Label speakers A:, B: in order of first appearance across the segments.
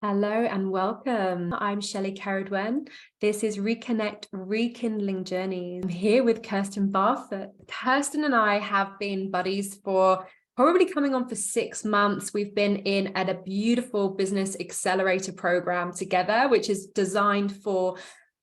A: Hello and welcome. I'm Shelley Caradwen. This is Reconnect Rekindling Journeys. I'm here with Kirsten Barfoot. Kirsten and I have been buddies for probably coming on for 6 months. We've been at a beautiful business accelerator program together, which is designed for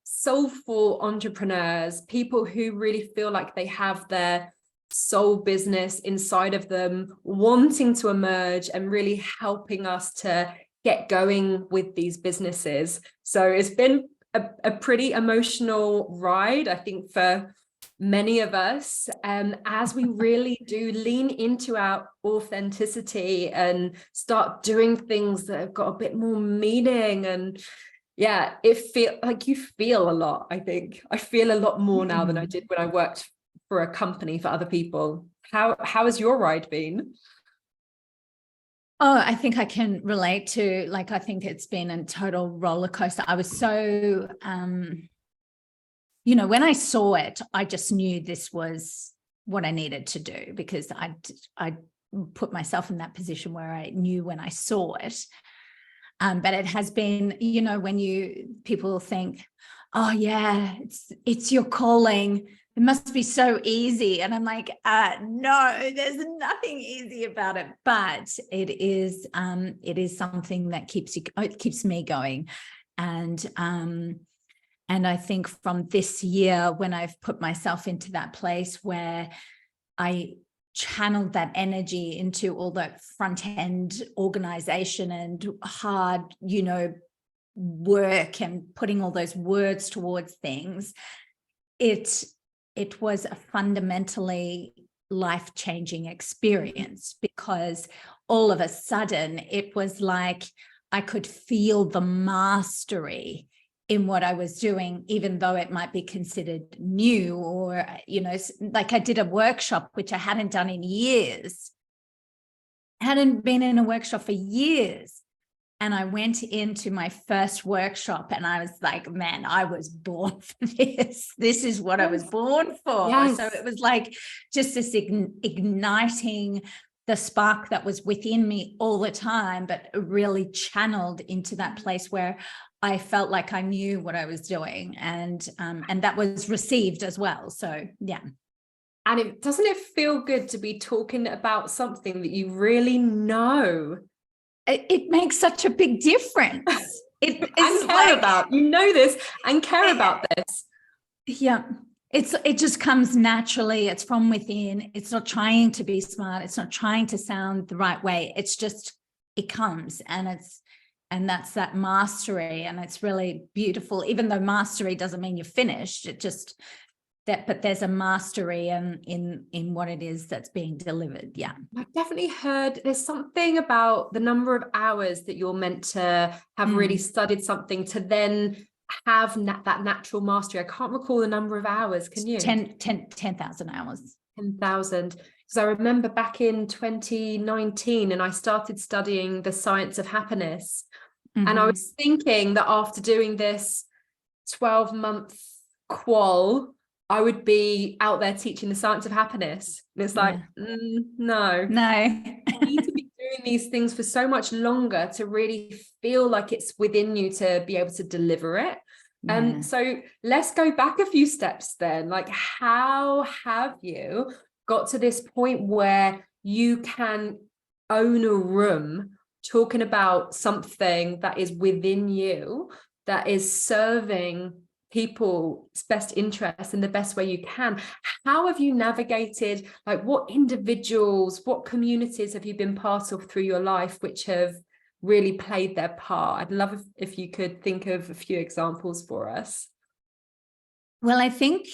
A: soulful entrepreneurs, people who really feel like they have their soul business inside of them, wanting to emerge and really helping us to get going with these businesses. So it's been a pretty emotional ride, I think, for many of us, as we really do lean into our authenticity and start doing things that have got a bit more meaning. And yeah, it feel like you feel a lot. I think I feel a lot more now than I did when I worked for a company for other people. How has your ride been?
B: Oh, I think I can relate to, I think it's been a total roller coaster. I was so, when I saw it, I just knew this was what I needed to do, because I put myself in that position where I knew when I saw it. But it has been, when people think, oh yeah, it's your calling, it must be so easy. And I'm like, no, there's nothing easy about it, but it is something that keeps me going. And I think from this year, when I've put myself into that place where I channeled that energy into all that front end organization and hard, work and putting all those words towards things, it was a fundamentally life-changing experience, because all of a sudden it was like I could feel the mastery in what I was doing, even though it might be considered new, or, like I did a workshop, which I hadn't done in years. I hadn't been in a workshop for years. And I went into my first workshop and I was like, man, I was born for this. This is what I was born for. Yes. So it was like just this igniting the spark that was within me all the time, but really channeled into that place where I felt like I knew what I was doing, and that was received as well. So, yeah.
A: And doesn't it feel good to be talking about something that you really know?
B: It makes such a big difference.
A: About this and care about this.
B: Yeah, it just comes naturally. It's from within. It's not trying to be smart. It's not trying to sound the right way. It's just, it comes, and that's that mastery. And it's really beautiful, even though mastery doesn't mean you're finished. It just but there's a mastery in what it is that's being delivered. Yeah,
A: I've definitely heard there's something about the number of hours that you're meant to have really studied something to then have that natural mastery. I can't recall the number of hours. Can you?
B: 10,000 hours.
A: 10,000. Because I remember back in 2019 and I started studying the science of happiness. And I was thinking that after doing this 12-month qual, I would be out there teaching the science of happiness. And it's like, no. You need to be doing these things for so much longer to really feel like it's within you to be able to deliver it. So let's go back a few steps then. Like, how have you got to this point where you can own a room talking about something that is within you, that is serving people's best interests in the best way you can? How have you navigated, like, what individuals, what communities have you been part of through your life which have really played their part? I'd love if you could think of a few examples for us.
B: Well, I think,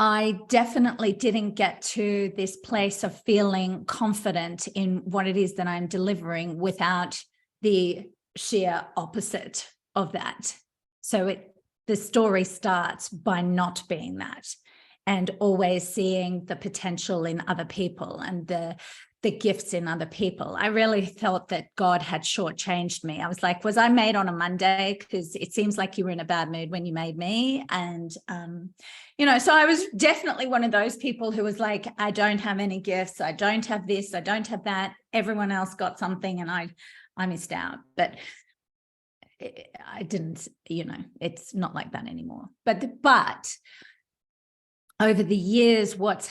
B: I definitely didn't get to this place of feeling confident in what it is that I'm delivering without the sheer opposite of that. So the story starts by not being that, and always seeing the potential in other people and the gifts in other people. I really thought that God had shortchanged me. I was like, was I made on a Monday? Because it seems like you were in a bad mood when you made me. And, so I was definitely one of those people who was like, I don't have any gifts. I don't have this. I don't have that. Everyone else got something and I missed out. But I didn't, it's not like that anymore. But over the years, what's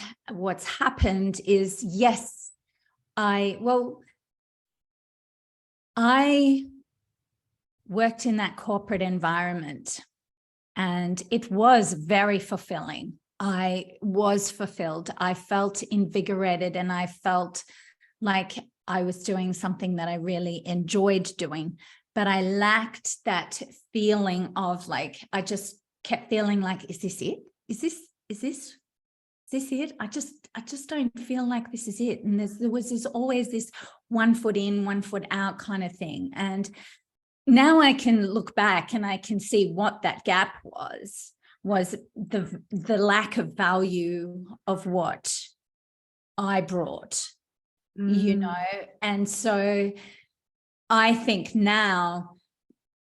B: happened is, yes, I worked in that corporate environment, and it was very fulfilling. I was fulfilled. I felt invigorated, and I felt like I was doing something that I really enjoyed doing. But I lacked that feeling of like, I just kept feeling like, is this it? Is this it? I just don't feel like this is it. And there was always this 1 foot in, 1 foot out kind of thing. And now I can look back and I can see what that gap was the lack of value of what I brought, and so I think now,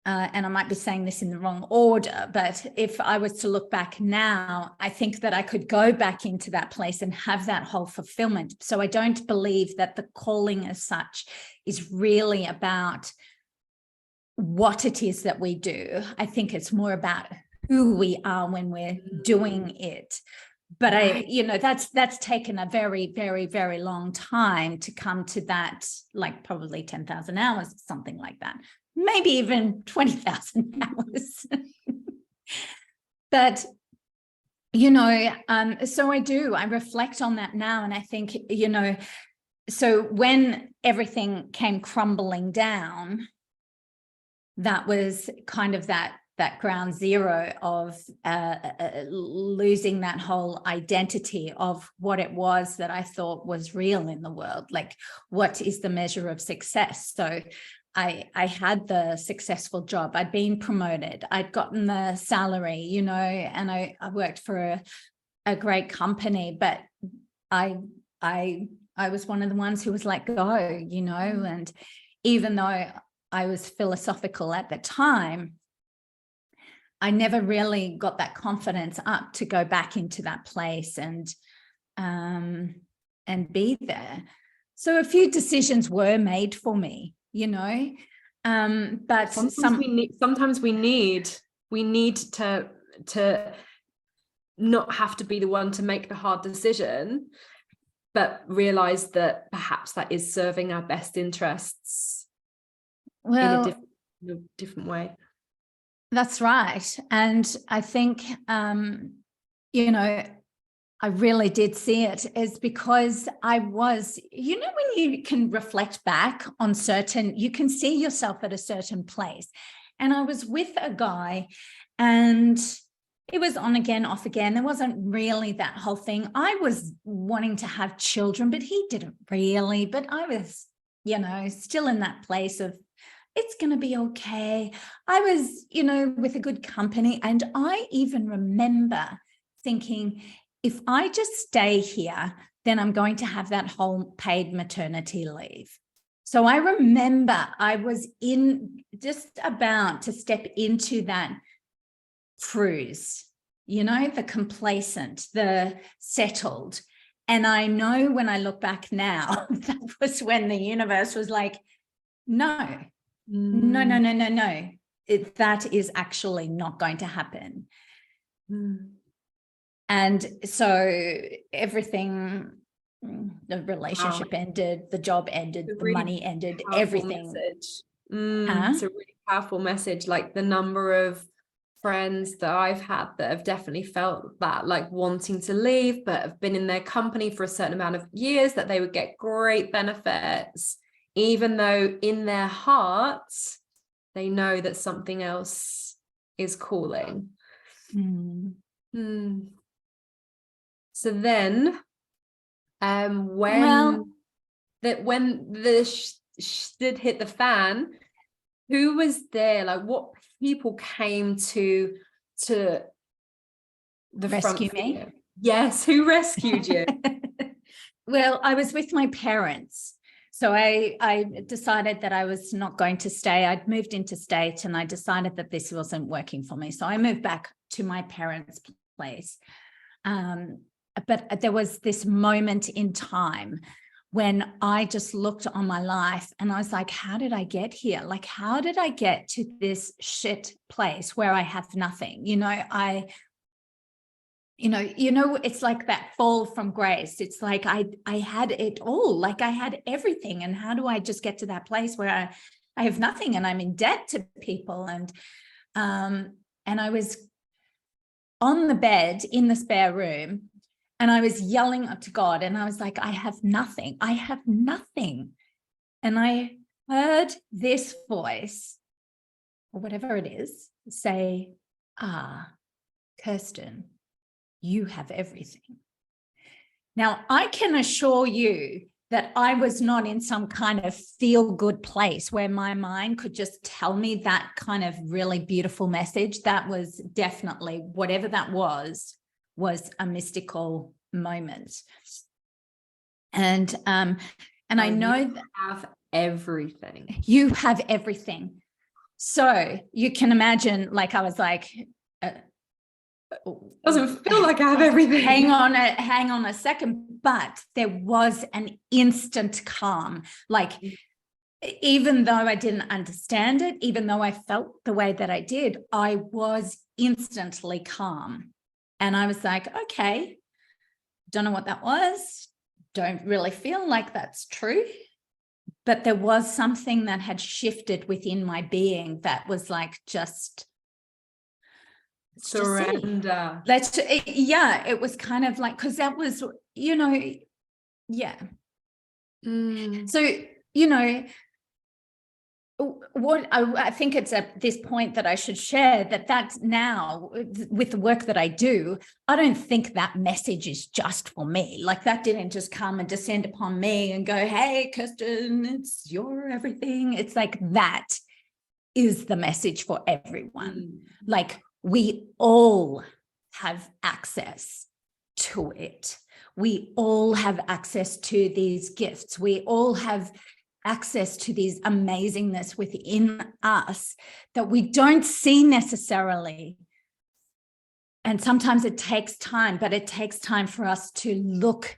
B: and I might be saying this in the wrong order, but if I was to look back now, I think that I could go back into that place and have that whole fulfillment. So I don't believe that the calling as such is really about what it is that we do. I think it's more about who we are when we're doing it. But that's taken a very, very, very long time to come to that, like probably 10,000 hours, something like that, maybe even 20,000 hours. But, so I reflect on that now. And I think, so when everything came crumbling down, that was kind of that ground zero of losing that whole identity of what it was that I thought was real in the world. Like, what is the measure of success? So I had the successful job. I'd been promoted. I'd gotten the salary, and I worked for a great company, but I was one of the ones who was let go, and even though I was philosophical at the time, I never really got that confidence up to go back into that place and be there. So a few decisions were made for me, but
A: sometimes we need to not have to be the one to make the hard decision, but realize that perhaps that is serving our best interests in a different way.
B: That's right. And I think, I really did see it as because I was, when you can reflect back on you can see yourself at a certain place. And I was with a guy and it was on again, off again. There wasn't really that whole thing. I was wanting to have children, but he didn't really. But I was, still in that place of, it's going to be okay. I was, with a good company. And I even remember thinking, if I just stay here, then I'm going to have that whole paid maternity leave. So I remember I was just about to step into that cruise, the complacent, the settled. And I know when I look back now, that was when the universe was like, no. That is actually not going to happen. And so everything, the relationship ended, the job ended, the really money ended, everything.
A: It's a really powerful message. Like the number of friends that I've had that have definitely felt that, like wanting to leave, but have been in their company for a certain amount of years, that they would get great benefits, even though in their hearts, they know that something else is calling. So then, when the shit hit the fan, who was there? Like, what people came to the
B: rescue
A: front
B: me?
A: Yes, who rescued you?
B: Well, I was with my parents. So I decided that I was not going to stay. I'd moved interstate and I decided that this wasn't working for me. So I moved back to my parents' place. But there was this moment in time when I just looked on my life and I was like, how did I get here? Like, how did I get to this shit place where I have nothing? It's like that fall from grace. It's like I had it all, like I had everything. And how do I just get to that place where I have nothing and I'm in debt to people? And I was on the bed in the spare room and I was yelling up to God and I was like, I have nothing. I have nothing. And I heard this voice, or whatever it is, say, Kirsten, you have everything. Now, I can assure you that I was not in some kind of feel-good place where my mind could just tell me that kind of really beautiful message. That was definitely, whatever that was a mystical moment. And I know that
A: have everything.
B: You have everything. So you can imagine, like, I was like,
A: doesn't feel like I have everything.
B: Hang on a second. But there was an instant calm. Like, even though I didn't understand it, even though I felt the way that I did, I was instantly calm. And I was like, okay, don't know what that was. Don't really feel like that's true. But there was something that had shifted within my being that was like, just
A: surrender.
B: It was kind of like, because that was, yeah. So, what I think it's at this point that I should share that's now with the work that I do, I don't think that message is just for me. Like, that didn't just come and descend upon me and go, hey, Kirsten, it's your everything. It's like, that is the message for everyone. Like, we all have access to it. We all have access to these gifts. We all have access to these amazingness within us that we don't see necessarily. And sometimes it takes time, but it takes time for us to look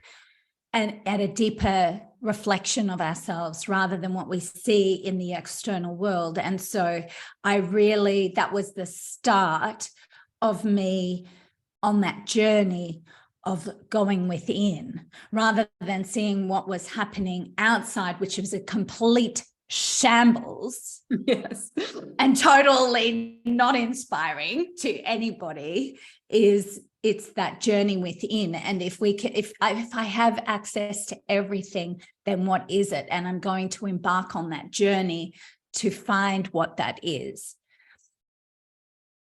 B: at a deeper reflection of ourselves rather than what we see in the external world. And so that was the start of me on that journey of going within, rather than seeing what was happening outside, which was a complete shambles.
A: Yes.
B: And totally not inspiring to anybody. It's that journey within. And if I have access to everything, then what is it? And I'm going to embark on that journey to find what that is.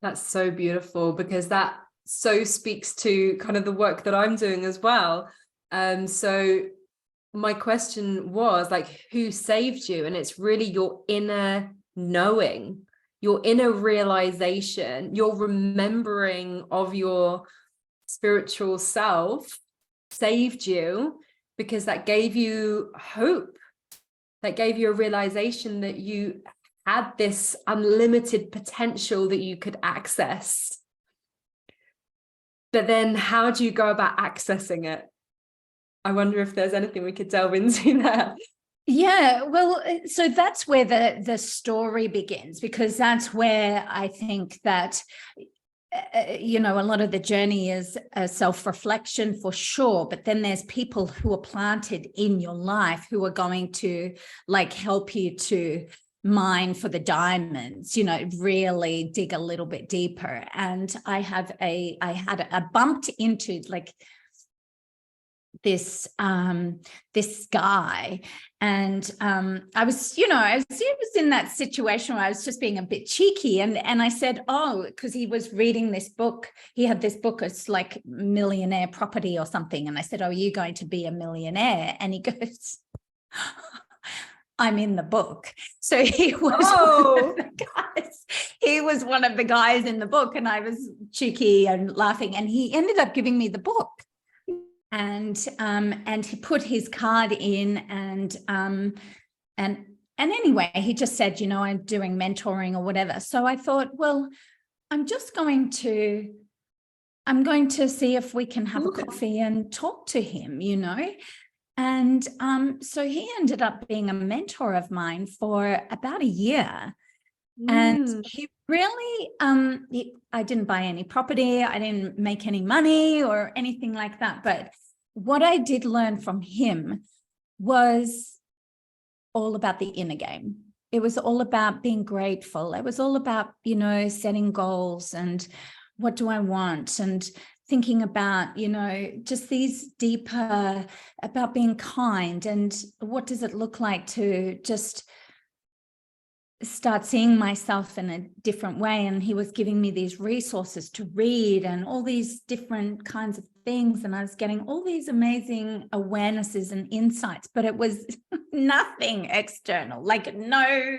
A: That's so beautiful, because that so speaks to kind of the work that I'm doing as well. So my question was, like, who saved you? And it's really your inner knowing, your inner realization, your remembering of your spiritual self saved you, because that gave you hope, that gave you a realization that you had this unlimited potential that you could access. But then how do you go about accessing it? I wonder if there's anything we could delve into there.
B: Yeah, well, so that's where the story begins, because that's where I think that, a lot of the journey is a self-reflection for sure. But then there's people who are planted in your life who are going to, like, help you to mine for the diamonds, really dig a little bit deeper. And I had bumped into, like, this guy, and I was in that situation where I was just being a bit cheeky, and I said, because he was reading this book, he had this book, it's like Millionaire Property or something, and I said, are you going to be a millionaire? And he goes, I'm in the book. So he was one of the guys in the book, and I was cheeky and laughing, and he ended up giving me the book. And he put his card in, and anyway, he just said, I'm doing mentoring or whatever. So I thought, well, I'm going to see if we can have a coffee and talk to him, And so he ended up being a mentor of mine for about a year. And he really, I didn't buy any property, I didn't make any money or anything like that. But what I did learn from him was all about the inner game. It was all about being grateful. It was all about, setting goals and what do I want, and thinking about, just these deeper, about being kind, and what does it look like to just start seeing myself in a different way. And he was giving me these resources to read and all these different kinds of things, and I was getting all these amazing awarenesses and insights, but it was nothing external, like no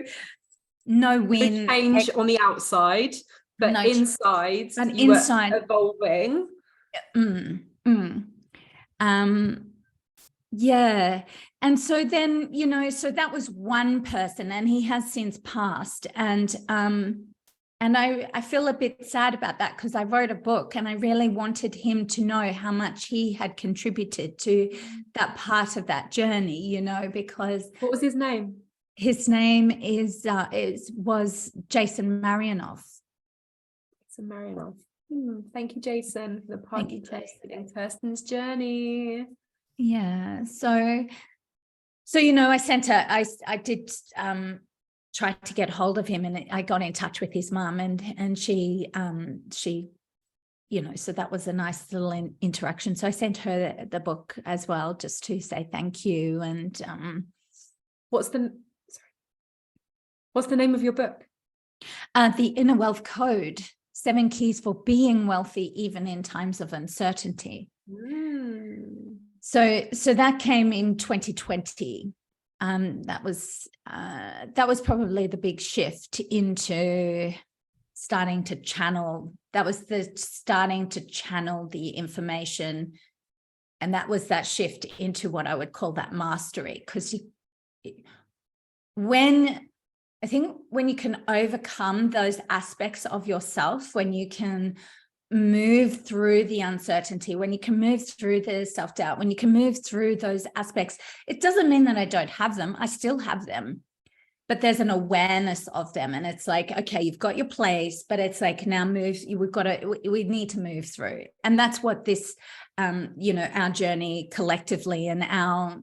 B: win
A: change on the outside, but
B: no
A: inside
B: and
A: you
B: inside
A: were evolving.
B: Yeah. And so then, so that was one person, and he has since passed. And I feel a bit sad about that, because I wrote a book and I really wanted him to know how much he had contributed to that part of that journey, because
A: What was his name?
B: His name was Jason Marionov.
A: Jason Marionov. Thank you, Jason, for the part you played in Kirsten's journey.
B: Yeah. So I sent her. I did try to get hold of him, and I got in touch with his mum, and she so that was a nice little interaction. So I sent her the book as well, just to say thank you. And
A: what's the name of your book?
B: The Inner Wealth Code: 7 Keys for Being Wealthy Even in Times of Uncertainty. So that came in 2020. That was probably the big shift into starting to channel. That was starting to channel the information, and that was that shift into what I would call that mastery. Because when you can overcome those aspects of yourself, when you can move through the uncertainty, when you can move through the self-doubt, when you can move through those aspects, it doesn't mean that I don't have them. I still have them, but there's an awareness of them. And it's like, okay, you've got your place, but it's like, now we need to move through. And that's what this, our journey collectively and our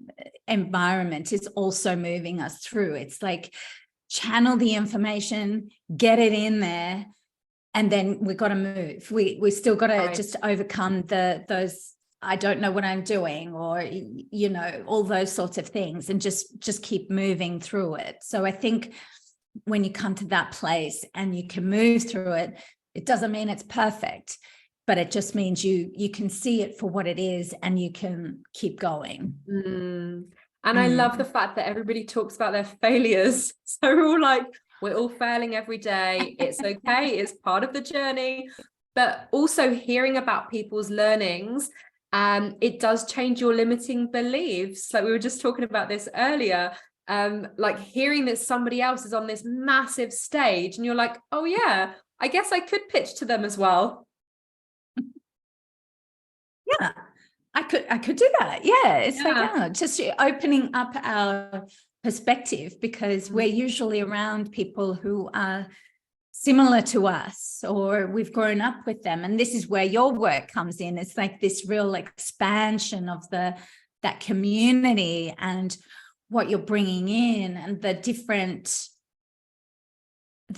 B: environment is also moving us through. It's like, channel the information, get it in there, and then we've got to move. We still got to just overcome those, I don't know what I'm doing, or, all those sorts of things, and just keep moving through it. So I think when you come to that place and you can move through it, it doesn't mean it's perfect, but it just means you can see it for what it is, and you can keep going.
A: And I love the fact that everybody talks about their failures. So we're all failing every day. It's okay. It's part of the journey. But also hearing about people's learnings, it does change your limiting beliefs. Like we were just talking about this earlier, like hearing that somebody else is on this massive stage and you're like, oh yeah, I guess I could pitch to them as well.
B: Yeah. I could do that. Yeah. It's like, just opening up our perspective, because we're usually around people who are similar to us, or we've grown up with them. And this is where your work comes in. It's like this real expansion of that community and what you're bringing in, and the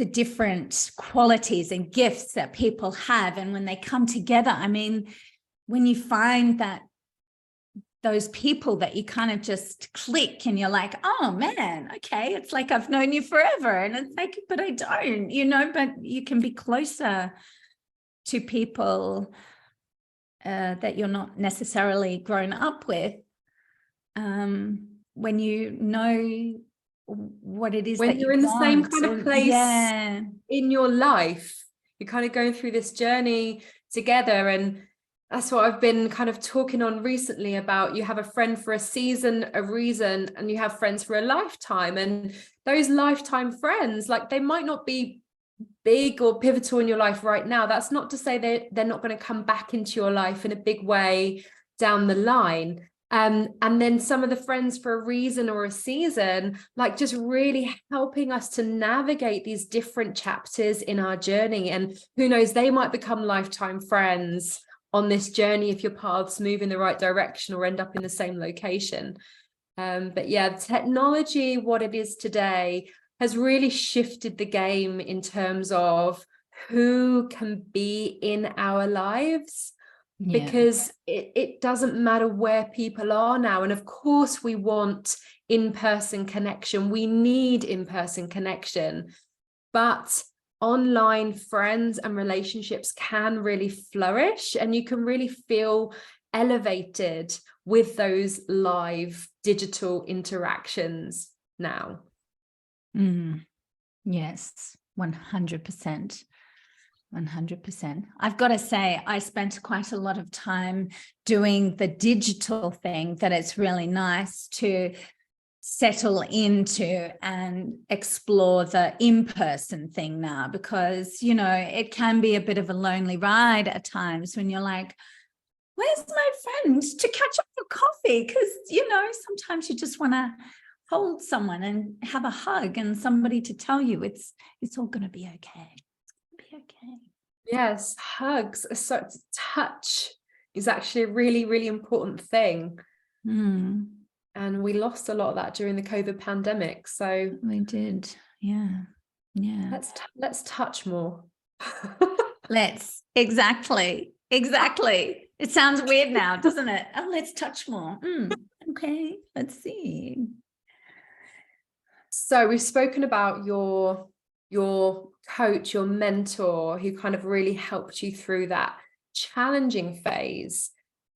B: different qualities and gifts that people have. And when they come together, I mean, when you find that those people that you kind of just click and you're like, oh man, okay, it's like I've known you forever. And it's like, but I don't, but you can be closer to people that you're not necessarily grown up with, when you know what it is,
A: when
B: that
A: you're in the same kind of place in your life. You're kind of going through this journey together. And that's what I've been kind of talking on recently about. You have a friend for a season, a reason, and you have friends for a lifetime. And those lifetime friends, like, they might not be big or pivotal in your life right now. That's not to say they're not going to come back into your life in a big way down the line. And then some of the friends for a reason or a season, like just really helping us to navigate these different chapters in our journey. And who knows, they might become lifetime friends on this journey if your paths move in the right direction or end up in the same location. But yeah, technology, what it is today, has really shifted the game in terms of who can be in our lives.
B: Yeah.
A: Because it doesn't matter where people are now. And of course, we want in-person connection. We need in-person connection. But online friends and relationships can really flourish, and you can really feel elevated with those live digital interactions now.
B: Yes, 100%. 100%. I've got to say, I spent quite a lot of time doing the digital thing that it's really nice to settle into and explore the in-person thing now, because, you know, it can be a bit of a lonely ride at times when you're like, where's my friend to catch up for coffee? Because, you know, sometimes you just want to hold someone and have a hug and somebody to tell you it's all going to be okay. Okay.
A: Yes, hugs. So touch is actually a really, really important thing. And we lost a lot of that during the COVID pandemic. So
B: we did. Yeah.
A: Let's touch more.
B: Exactly. It sounds weird now, doesn't it? Oh, let's touch more. Okay, let's see.
A: So we've spoken about your coach, your mentor, who kind of really helped you through that challenging phase.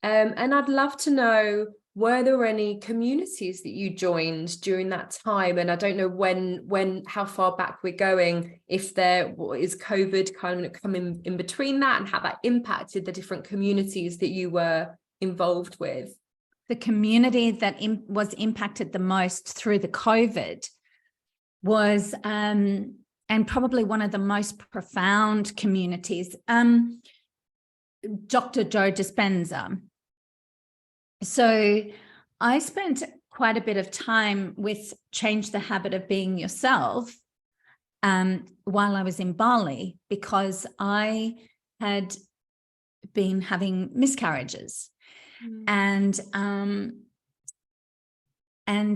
A: And I'd love to know, were there any communities that you joined during that time? And I don't know how far back we're going, if there is COVID kind of coming in between that, and how that impacted the different communities that you were involved with.
B: The community that was impacted the most through the COVID was, and probably one of the most profound communities, Dr. Joe Dispenza. So I spent quite a bit of time with Change the Habit of Being Yourself while I was in Bali, because I had been having miscarriages. And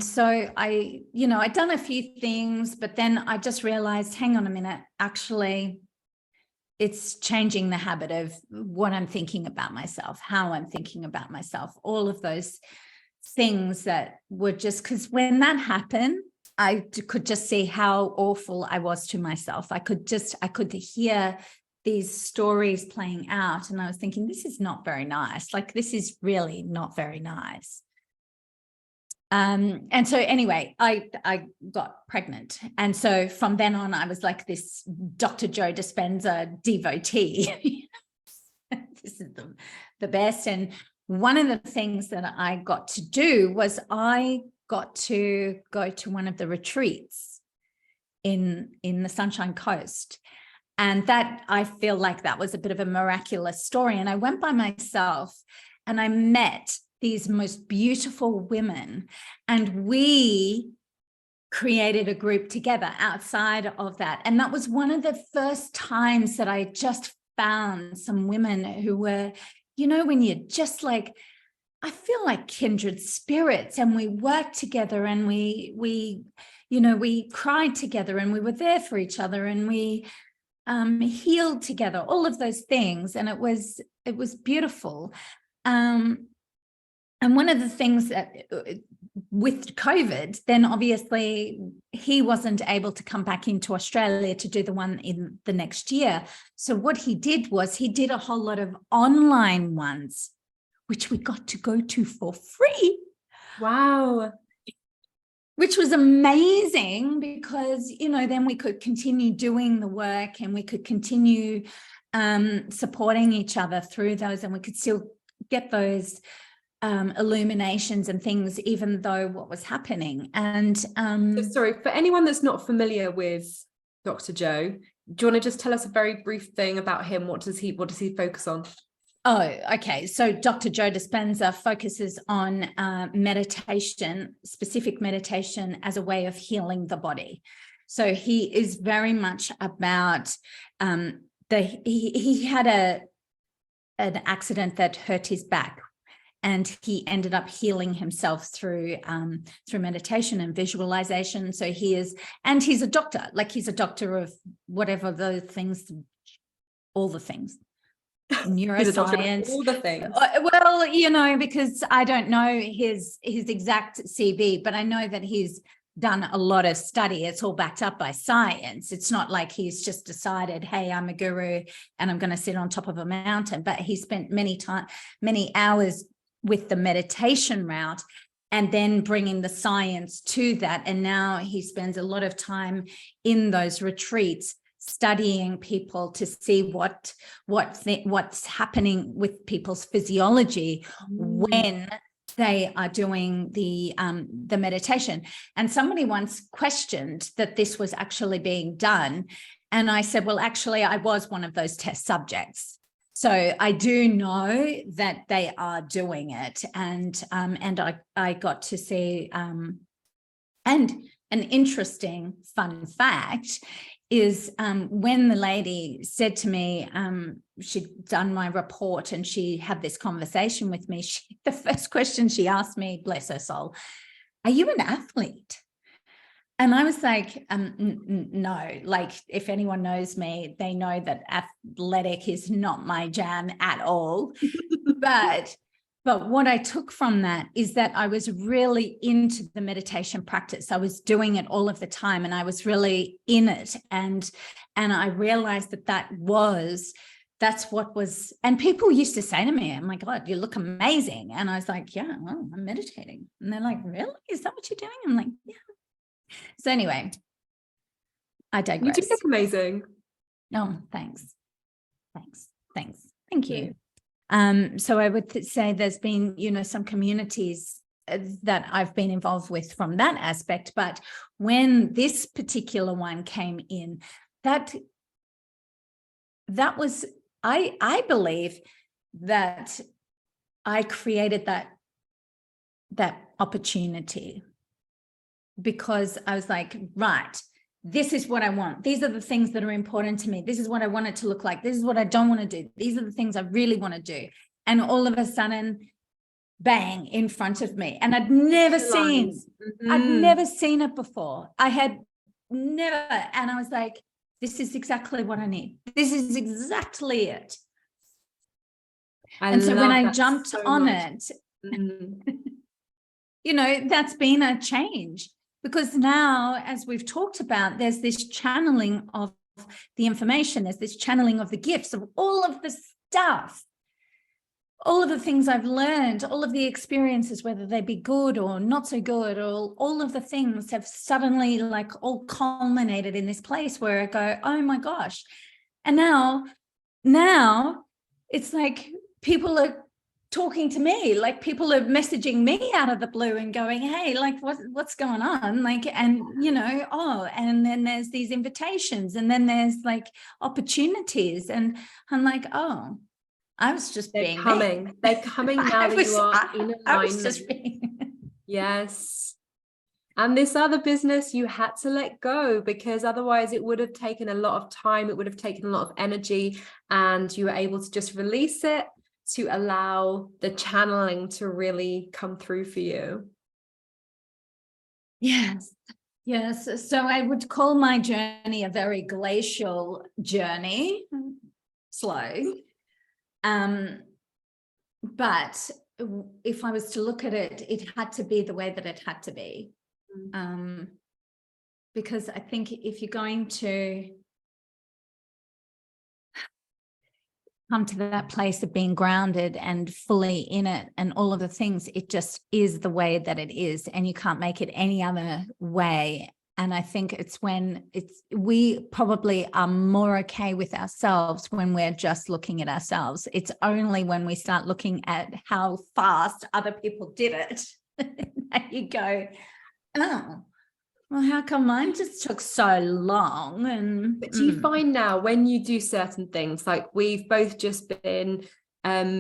B: so I'd done a few things, but then I just realized, hang on a minute, actually, it's changing the habit of what I'm thinking about myself, how I'm thinking about myself, all of those things that were just, because when that happened, I could just see how awful I was to myself. I could hear these stories playing out, and I was thinking, this is not very nice. Like, this is really not very nice. And so anyway, I got pregnant. And so from then on, I was like this Dr. Joe Dispenza devotee. This is the best. And one of the things that I got to do was I got to go to one of the retreats in the Sunshine Coast. And that, I feel like that was a bit of a miraculous story. And I went by myself and I met these most beautiful women, and we created a group together outside of that. And that was one of the first times that I just found some women who were, you know, when you're just like, I feel like kindred spirits, and we worked together, and we cried together, and we were there for each other, and we healed together, all of those things. And it was beautiful. And one of the things that with COVID, then obviously he wasn't able to come back into Australia to do the one in the next year. So what he did was he did a whole lot of online ones, which we got to go to for free.
A: Wow.
B: Which was amazing, because, you know, then we could continue doing the work, and we could continue supporting each other through those, and we could still get those illuminations and things, even though what was happening. And
A: sorry, for anyone that's not familiar with Dr. Joe, do you want to just tell us a very brief thing about him? What does he focus on?
B: Oh, okay. So Dr. Joe Dispenza focuses on meditation, specific meditation as a way of healing the body. So he is very much about he had an accident that hurt his back, and he ended up healing himself through meditation and visualization. So he's a doctor, like he's a doctor of whatever those things, all the things. Neuroscience,
A: all the things.
B: Well, because I don't know his exact CV, but I know that he's done a lot of study. It's all backed up by science. It's not like he's just decided, hey, I'm a guru and I'm going to sit on top of a mountain. But he spent many hours with the meditation route and then bringing the science to that. And now he spends a lot of time in those retreats studying people to see what's happening with people's physiology when they are doing the meditation. And somebody once questioned that this was actually being done, and I said, well, actually, I was one of those test subjects, so I do know that they are doing it. And I got to see, and an interesting fun fact is when the lady said to me, she'd done my report and she had this conversation with me, the first question she asked me, bless her soul, are you an athlete? And I was like, no, like if anyone knows me, they know that athletic is not my jam at all. But what I took from that is that I was really into the meditation practice. I was doing it all of the time and I was really in it. And I realized that's what was, and people used to say to me, oh my God, you look amazing. And I was like, yeah, well, I'm meditating. And they're like, really? Is that what you're doing? I'm like, yeah. So anyway, I digress.
A: You do look amazing.
B: Oh, thanks. Thank you. So I would say there's been, some communities that I've been involved with from that aspect. But when this particular one came in, that was, I believe that I created that opportunity, because I was like, right, this is what I want. These are the things that are important to me. This is what I want it to look like. This is what I don't want to do. These are the things I really want to do. And all of a sudden, bang, in front of me. And I'd never seen it before. I had never. And I was like, this is exactly what I need. This is exactly it. And so when I jumped on it, that's been a change. Because now, as we've talked about, there's this channeling of the information, there's this channeling of the gifts, of all of the stuff, all of the things I've learned, all of the experiences, whether they be good or not so good, or all of the things have suddenly all culminated in this place where I go, oh my gosh. And now it's like people are talking to me, like people are messaging me out of the blue and going, hey, like what's going on? And then there's these invitations, and then there's opportunities, and I'm like, oh, I was just
A: They're coming now that you are in alignment.
B: I was just being
A: yes. And this other business you had to let go, because otherwise it would have taken a lot of time, it would have taken a lot of energy, and you were able to just release it to allow the channeling to really come through for you.
B: Yes. So I would call my journey a very glacial journey, slow. But if I was to look at it, it had to be the way that it had to be. Because I think if you're going to come to that place of being grounded and fully in it and all of the things, it just is the way that it is, and you can't make it any other way. And I think it's when we probably are more okay with ourselves when we're just looking at ourselves. It's only when we start looking at how fast other people did it that you go, oh, well, how come mine just took so long?
A: But do you find now when you do certain things, like we've both just been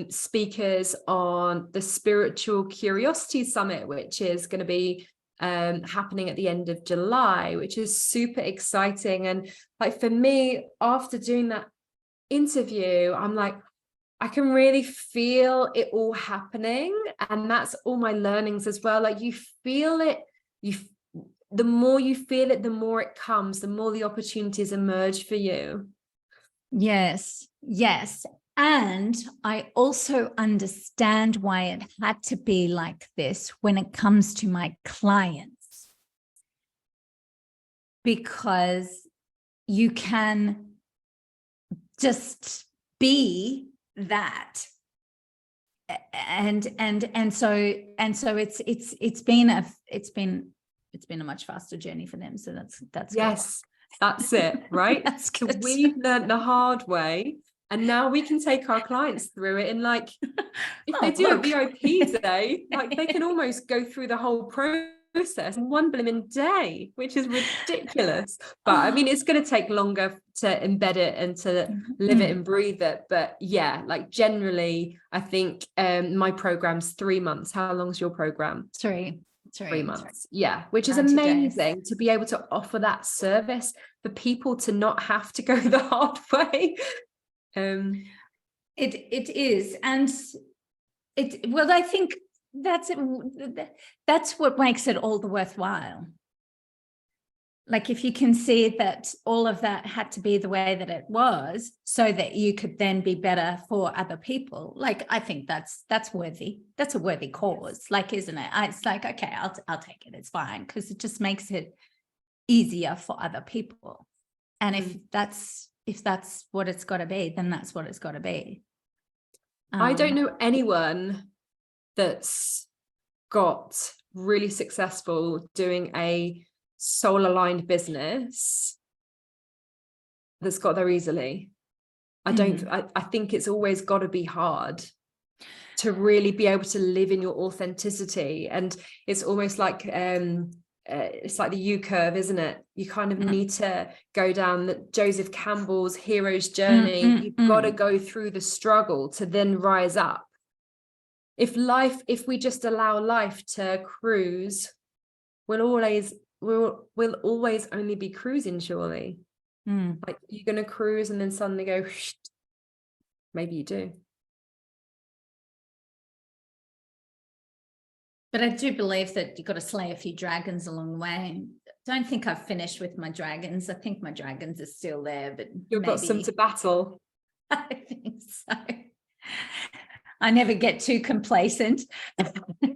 A: speakers on the Spiritual Curiosity Summit, which is going to be happening at the end of July, which is super exciting. And like for me, after doing that interview, I'm like, I can really feel it all happening. And that's all my learnings as well. Like you feel it, the more you feel it, the more it comes, the more the opportunities emerge for you.
B: Yes, yes. And I also understand why it had to be like this when it comes to my clients, because you can just be that. And so it's been a much faster journey for them. So that's
A: yes, good. That's it, right?
B: That's good.
A: So we've learned the hard way, and now we can take our clients through it. And like, if they do a VIP day, like they can almost go through the whole process in one blooming day, which is ridiculous. But I mean, it's going to take longer to embed it and to live it and breathe it. But yeah, like generally, I think my program's 3 months. How long's your program?
B: 3
A: months. Yeah, which is
B: 90
A: amazing
B: days.
A: to be able to offer that service for people to not have to go the hard way.
B: It is, and well, I think that's what makes it all the worthwhile. Like if you can see that all of that had to be the way that it was so that you could then be better for other people, like I think that's worthy. That's a worthy cause, like, isn't it? It's like, okay, I'll take it, it's fine, because it just makes it easier for other people. And if that's what it's got to be, then that's what it's got to be.
A: I don't know anyone that's got really successful doing a soul aligned business that's got there easily. I think it's always got to be hard to really be able to live in your authenticity. And it's almost like it's like the U curve, isn't it? You kind of need to go down Joseph Campbell's hero's journey. You've got to go through the struggle to then rise up. If we just allow life to cruise, we'll always only be cruising, surely. Like you're going to cruise and then suddenly go, maybe you do.
B: But I do believe that you've got to slay a few dragons along the way. Don't think I've finished with my dragons. I think my dragons are still there, but
A: you've got some to battle.
B: I think so. I never get too complacent.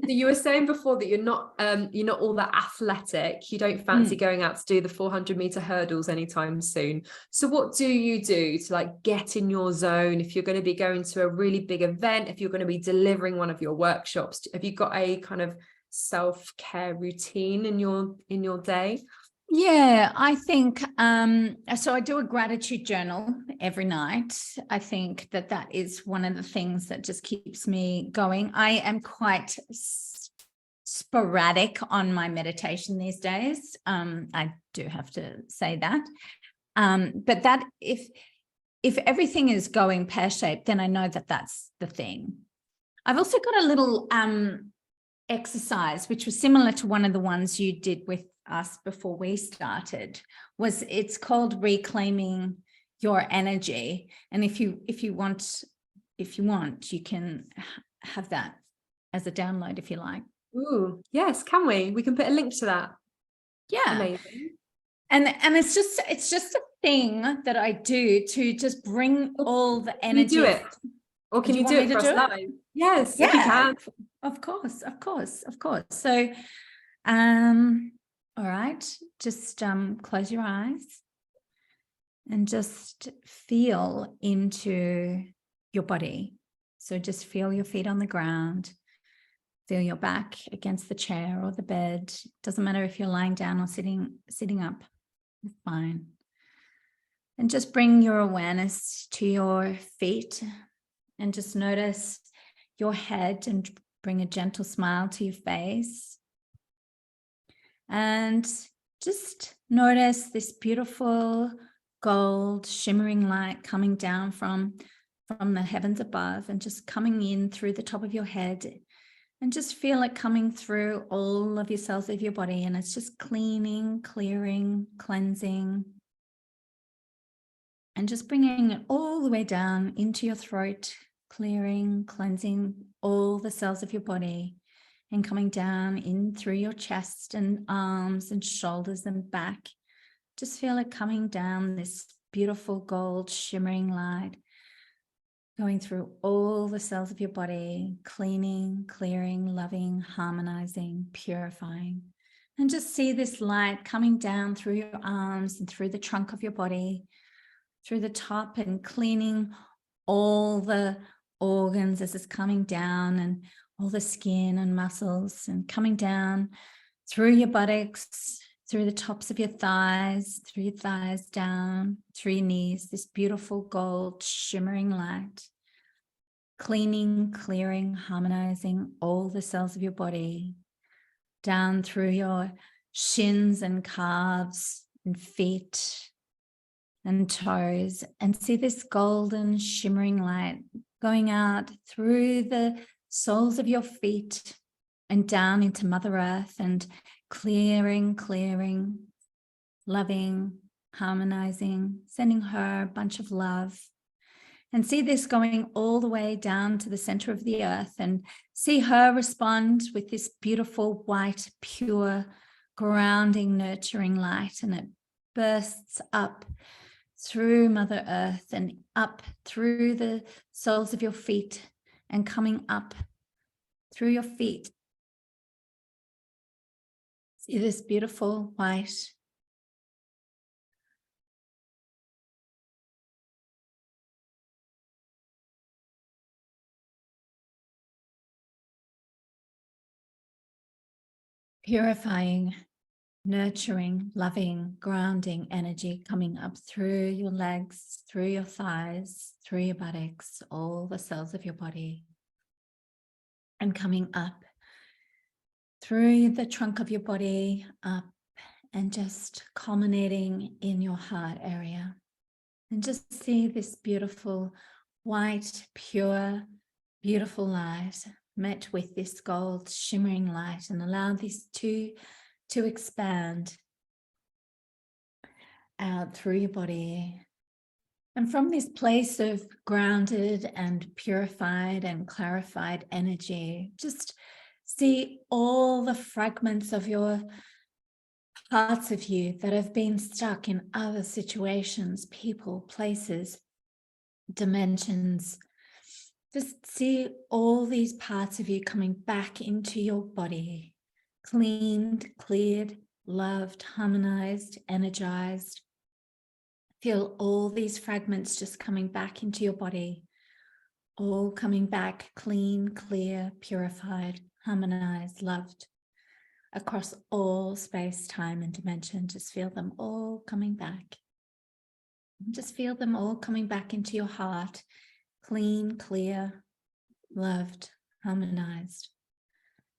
A: You were saying before that you're not all that athletic. You don't fancy going out to do the 400-meter hurdles anytime soon. So what do you do to like get in your zone? If you're going to be going to a really big event, if you're going to be delivering one of your workshops, have you got a kind of self-care routine in your day?
B: Yeah, I think so I do a gratitude journal every night. I think that is one of the things that just keeps me going. I am quite sporadic on my meditation these days. I do have to say that. But that if everything is going pear-shaped, then I know that that's the thing. I've also got a little exercise, which was similar to one of the ones you did with us before we started. It's called Reclaiming Your Energy. And if you want, you can have that as a download if you like.
A: Ooh, yes, can we? We can put a link to that.
B: Yeah.
A: Amazing.
B: And it's just a thing that I do to just bring all the energy.
A: Can you do it? Or can you do it for us live? Yes, if you can.
B: Of course. So, all right, just close your eyes and just feel into your body. So just feel your feet on the ground, feel your back against the chair or the bed. Doesn't matter if you're lying down or sitting up, it's fine. And just bring your awareness to your feet and just notice your head and bring a gentle smile to your face. And just notice this beautiful gold shimmering light coming down from from the heavens above and just coming in through the top of your head, and just feel it coming through all of your cells of your body. And it's just cleaning, clearing, cleansing, and just bringing it all the way down into your throat, clearing, cleansing all the cells of your body, and coming down in through your chest and arms and shoulders and back. Just feel it coming down, this beautiful gold shimmering light, going through all the cells of your body, cleaning, clearing, loving, harmonizing, purifying. And just see this light coming down through your arms and through the trunk of your body, through the top, and cleaning all the organs as it's coming down, and all the skin and muscles, and coming down through your buttocks, through the tops of your thighs, down through your knees, this beautiful gold shimmering light, cleaning, clearing, harmonizing all the cells of your body, down through your shins and calves and feet and toes, and see this golden shimmering light going out through the soles of your feet and down into Mother Earth, and clearing, clearing, loving, harmonizing, sending her a bunch of love. And see this going all the way down to the center of the earth, and see her respond with this beautiful, white, pure, grounding, nurturing light. And it bursts up through Mother Earth and up through the soles of your feet, and coming up through your feet. See this beautiful white, purifying, nurturing, loving, grounding energy coming up through your legs, through your thighs, through your buttocks, all the cells of your body, and coming up through the trunk of your body, up, and just culminating in your heart area. And just see this beautiful, white, pure, beautiful light met with this gold shimmering light, and allow these two to expand out through your body. And from this place of grounded and purified and clarified energy, just see all the fragments of your parts of you that have been stuck in other situations, people, places, dimensions. Just see all these parts of you coming back into your body, cleaned, cleared, loved, harmonized, energized. Feel all these fragments just coming back into your body, all coming back clean, clear, purified, harmonized, loved, across all space, time, and dimension. Just feel them all coming back. Just feel them all coming back into your heart, clean, clear, loved, harmonized.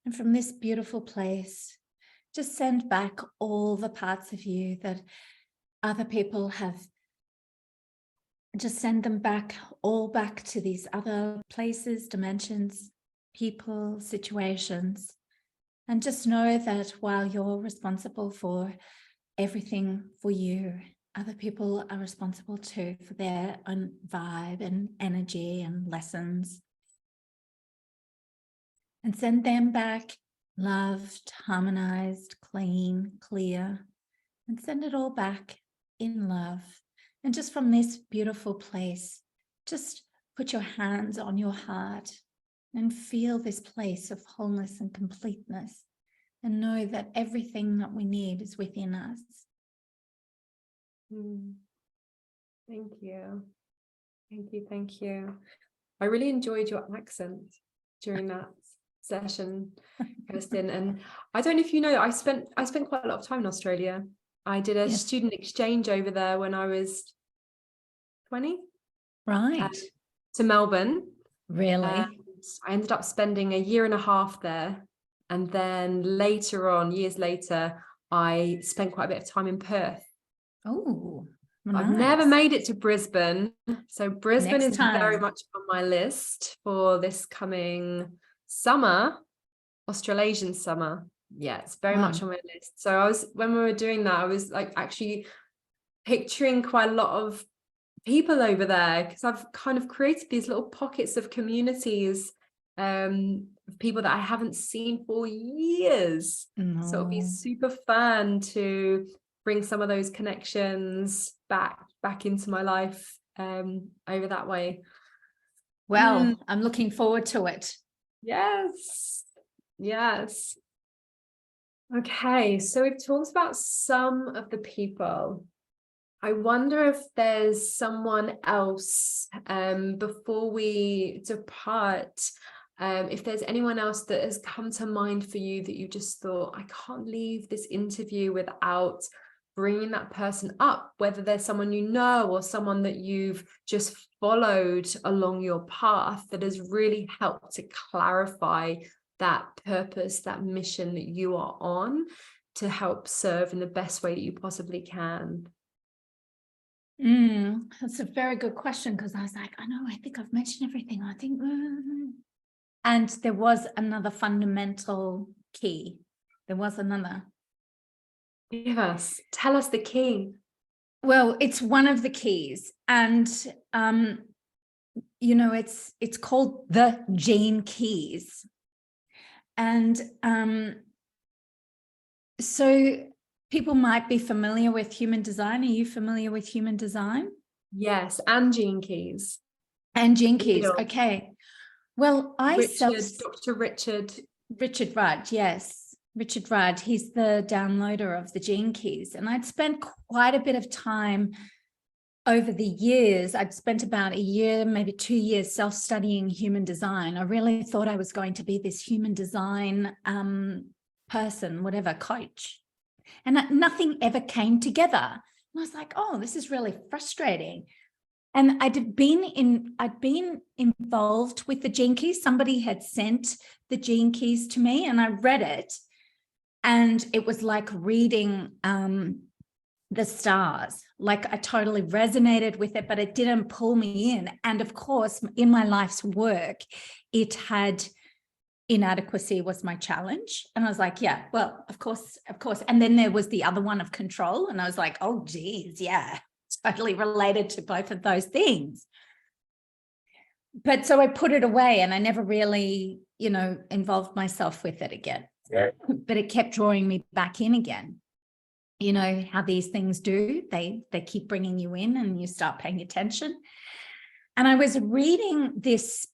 B: And from this beautiful place, just send back all the parts of you that other people have. Just send them back, all back to these other places, dimensions, people, situations. And just know that while you're responsible for everything for you, other people are responsible too for their own vibe and energy and lessons. And send them back loved, harmonized, clean, clear, and send it all back in love. And just from this beautiful place, just put your hands on your heart and feel this place of wholeness and completeness, and know that everything that we need is within us.
A: Thank you. Thank you. Thank you. I really enjoyed your accent during that session, Kirsten. And I don't know if you know, I spent quite a lot of time in Australia. I did a student exchange over there when I was 20.
B: Right.
A: To Melbourne.
B: Really?
A: I ended up spending a year and a half there. And then later on, years later, I spent quite a bit of time in Perth.
B: Oh,
A: I've never made it to Brisbane. So Brisbane
B: Next
A: is
B: time.
A: very much on my list for this coming summer, Australasian summer. Yeah, it's very much on my list. So when we were doing that, I was like actually picturing quite a lot of people over there, because I've kind of created these little pockets of communities of people that I haven't seen for years. So it'll be super fun to bring some of those connections back into my life over that way.
B: Well, I'm looking forward to it.
A: Yes. Okay, so we've talked about some of the people. I wonder if there's someone else before we depart, if there's anyone else that has come to mind for you that you just thought, I can't leave this interview without bringing that person up, whether there's someone you know or someone that you've just followed along your path that has really helped to clarify that purpose, that mission that you are on, to help serve in the best way that you possibly can.
B: That's a very good question, because I was like, I think I've mentioned everything. I think, and there was another fundamental key. There was another.
A: Yes, tell us the key.
B: Well, it's one of the keys, and it's called the gene keys, and so people might be familiar with human design. Are you familiar with human design?
A: Yes, and gene keys.
B: And gene keys. Okay. Well,
A: Dr.
B: Richard Rudd, yes. Richard Rudd, he's the downloader of the gene keys. And I'd spent quite a bit of time over the years. I'd spent about a year, maybe 2 years self-studying human design. I really thought I was going to be this human design person, whatever, coach. And nothing ever came together. And I was like, oh, this is really frustrating. And I'd been involved with the gene keys. Somebody had sent the gene keys to me, and I read it. And it was like reading the stars. Like, I totally resonated with it, but it didn't pull me in. And of course, in my life's work, it had inadequacy was my challenge. And I was like, yeah, well, of course. And then there was the other one of control. And I was like, oh, geez, yeah, totally related to both of those things. But so I put it away, and I never really, involved myself with it again. Yeah. But it kept drawing me back in again. You know how these things do, they keep bringing you in, and you start paying attention. And I was reading this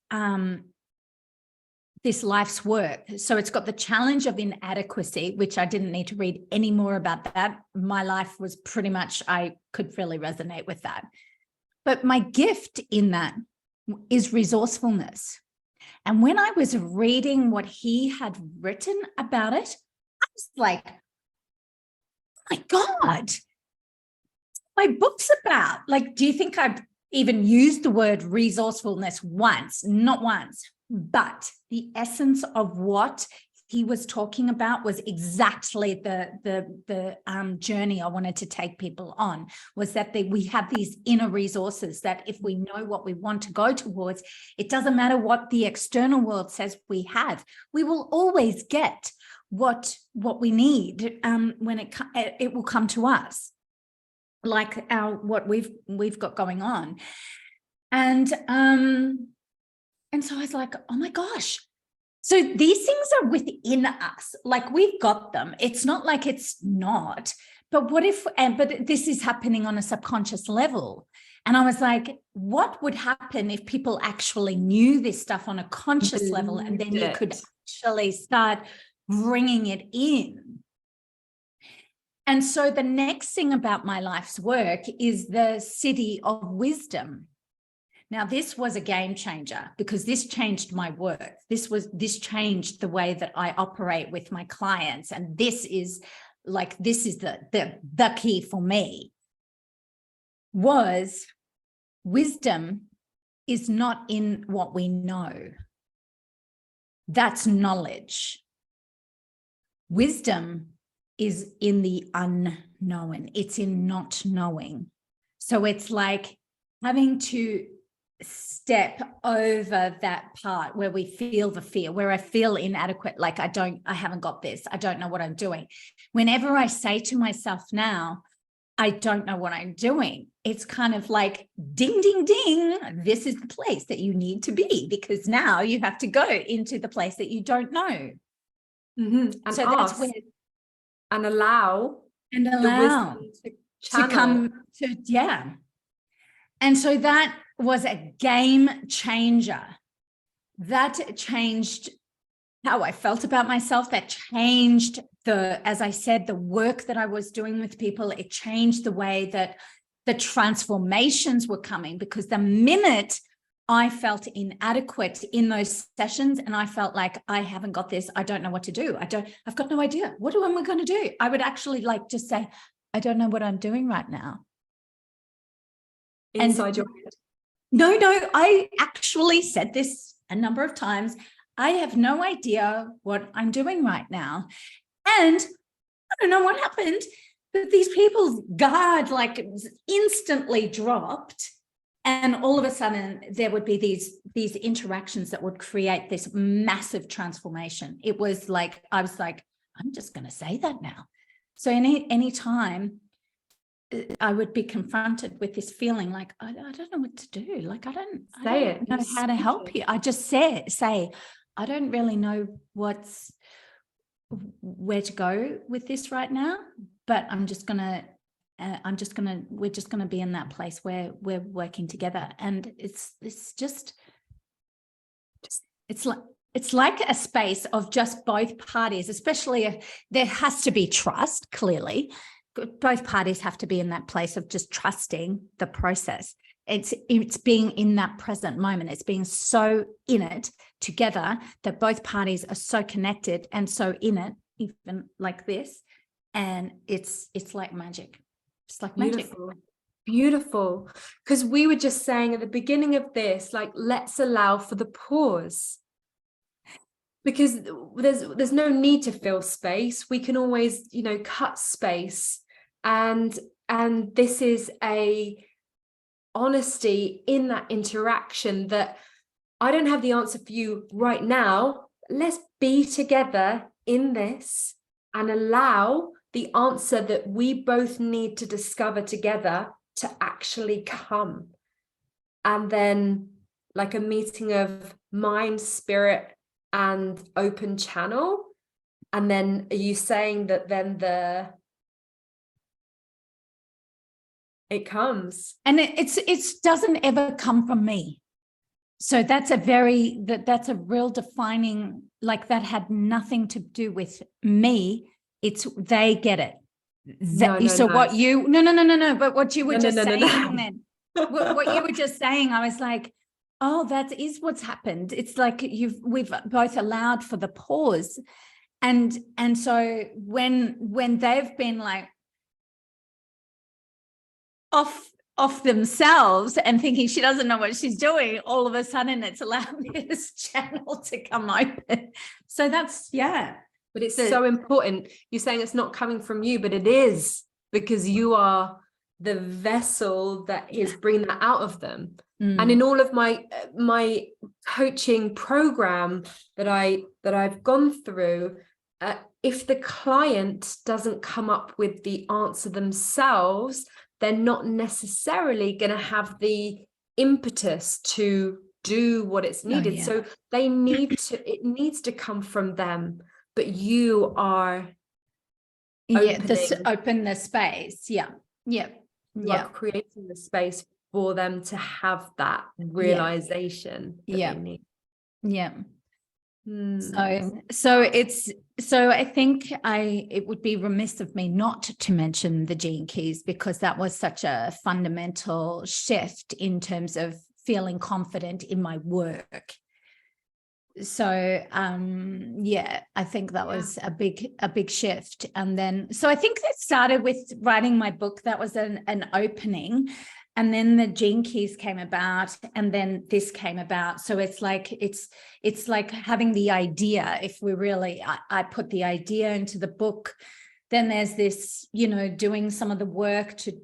B: life's work. So it's got the challenge of inadequacy, which I didn't need to read any more about that. My life was pretty much, I could really resonate with that. But my gift in that is resourcefulness. And when I was reading what he had written about it, I was like, oh my God, my book's about. Like, do you think I've even used the word resourcefulness once? Not once. But the essence of what he was talking about was exactly the journey I wanted to take people on, was that we have these inner resources that if we know what we want to go towards, it doesn't matter what the external world says we have. We will always get what we need when it will come to us, like what we've got going on. And so I was like, oh my gosh. So these things are within us, like we've got them. It's not like it's not, but but this is happening on a subconscious level. And I was like, what would happen if people actually knew this stuff on a conscious level, and then you could actually start bringing it in? And so the next thing about my life's work is the City of Wisdom. Now, this was a game changer, because this changed my work. This changed the way that I operate with my clients. And this is the key for me, was wisdom is not in what we know. That's knowledge. Wisdom is in the unknown. It's in not knowing. So it's like having to step over that part where we feel the fear, where I feel inadequate, like I haven't got this, I don't know what I'm doing. Whenever I say to myself now, I don't know what I'm doing, it's kind of like ding, ding, ding, this is the place that you need to be, because now you have to go into the place that you don't know.
A: And
B: so
A: ask,
B: that's where,
A: and allow the wisdom to channel.
B: come to, yeah. And so that was a game changer. That changed how I felt about myself. That changed as I said, the work that I was doing with people. It changed the way that the transformations were coming, because the minute I felt inadequate in those sessions and I felt like I haven't got this, I don't know what to do. I've got no idea. What am I going to do? I would actually like just say, I don't know what I'm doing right now.
A: Inside your head.
B: No, I actually said this a number of times. I have no idea what I'm doing right now. And I don't know what happened, but these people's guard like instantly dropped. And all of a sudden there would be these interactions that would create this massive transformation. It was like, I was like, I'm just going to say that now. So any time I would be confronted with this feeling like, I don't know what to do. Like, I don't know how to help you. I just say, I don't really know where to go with this right now, but we're just going to be in that place where we're working together. And it's like a space of just both parties, especially if there has to be trust, clearly. Both parties have to be in that place of just trusting the process. It's being in that present moment. It's being so in it together that both parties are so connected and so in it, even like this. And it's like magic. It's like magic.
A: Beautiful. Because we were just saying at the beginning of this, like, let's allow for the pause. Because there's no need to fill space. We can always, cut space. And this is a honesty in that interaction that I don't have the answer for you right now. Let's be together in this and allow the answer that we both need to discover together to actually come. And then, like a meeting of mind, spirit, and open channel. And then are you saying that then it comes?
B: And it doesn't ever come from me. So that's a real defining, like, that had nothing to do with me. It's they get it. But what you were just saying then, what you were just saying, I was like, oh, that is what's happened. It's like we've both allowed for the pause. And so when they've been like off themselves and thinking she doesn't know what she's doing, all of a sudden it's allowed me this channel to come open. So that's, yeah.
A: But it's so important. You're saying it's not coming from you, but it is, because you are the vessel that is bringing that out of them. And in all of my coaching program that I've gone through, if the client doesn't come up with the answer themselves, they're not necessarily going to have the impetus to do what it's needed. So it needs to come from them. But you are
B: open the space.
A: Creating the space for them to have that realization that they need.
B: So I think it would be remiss of me not to mention the Gene Keys, because that was such a fundamental shift in terms of feeling confident in my work. So I think that was a big shift. And then so I think that started with writing my book. That was an opening. And then the Gene Keys came about, and then this came about. So it's like having the idea. If we really, I put the idea into the book, then there's this, doing some of the work to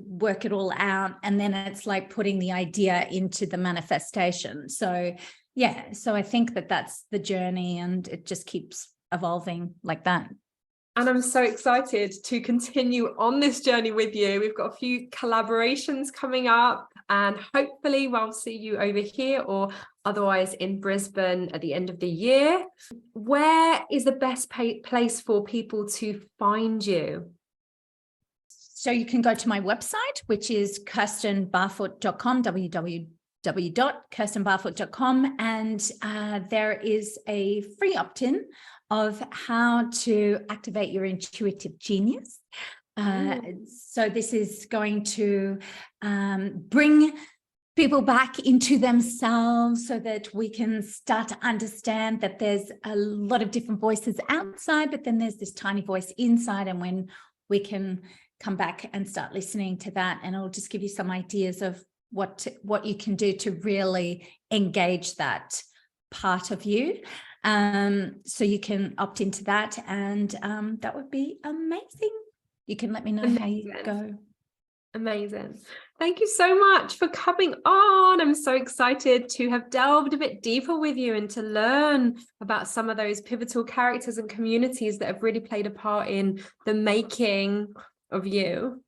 B: work it all out. And then it's like putting the idea into the manifestation. So yeah, so I think that that's the journey, and it just keeps evolving like that.
A: And I'm so excited to continue on this journey with you. We've got a few collaborations coming up, and hopefully we'll see you over here or otherwise in Brisbane at the end of the year. Where is the best place for people to find you?
B: So you can go to my website, which is kirstenbarfoot.com, www.kirstenbarfoot.com, and there is a free opt-in of how to activate your intuitive genius. So this is going to bring people back into themselves so that we can start to understand that there's a lot of different voices outside, but then there's this tiny voice inside. And when we can come back and start listening to that, and it'll just give you some ideas of what you can do to really engage that part of you. So you can opt into that, and that would be amazing. You can let me know how you go.
A: Amazing. Thank you so much for coming on. I'm so excited to have delved a bit deeper with you and to learn about some of those pivotal characters and communities that have really played a part in the making of you.